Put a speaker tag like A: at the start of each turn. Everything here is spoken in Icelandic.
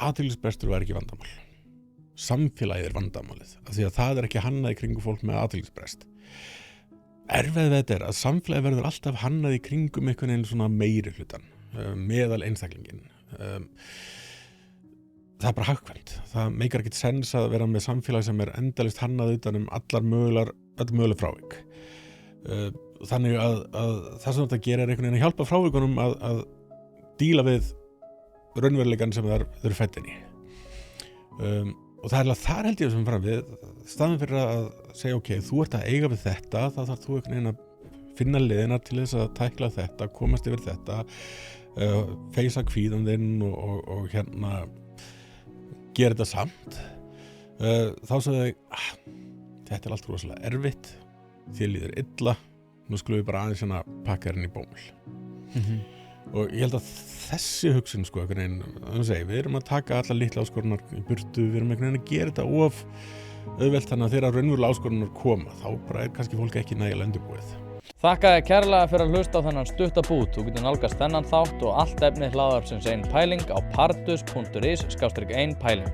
A: athyglisbrestur var ekki vandamál. Samfélagið vandamálið, af því að það ekki hannað í kringum fólk með athyglisbrest. Erfið þetta að samfélagið verður alltaf hannað í kringum einhvern veginn svona meiri hlutan, meðal einstaklingin. Það bara hagkvæmt. Það meikar ekkert sens að vera með samfélag sem endalaust hannað utan allar möguleg frávik. Þannig að það sem þetta gerir einhvern veginn að hjálpa frávikunum að díla við raunveruleikann sem þeir eru fædd inn í. Og það þar held ég sem fram við, staðinn fyrir að segja ok, þú ert að eiga við þetta, þá þarf þú einhvern veginn að finna leiðina til þess að tækla þetta, komast yfir þetta, feysa kvíðan þinn og gera þetta samt. Þá sagði ég, þetta allt rosalega erfitt, þér líður illa, nú skulum við bara aðeins pakka þér inn í bómull. Og ég held að þessi hugsun við erum að taka allar litla áskorunar í burtu, við erum einhvern veginn að gera þetta of auðvelt þannig að þegar raunverulega áskorunar koma, þá bara kannski fólk ekki nægilega undirbúið.
B: Þakka þér kærlega fyrir að hlusta á þennan stutta bút. Þú getur nálgast þennan þátt og allt efni hlaðvarpsins Ein pæling á pardus.is/ein pæling.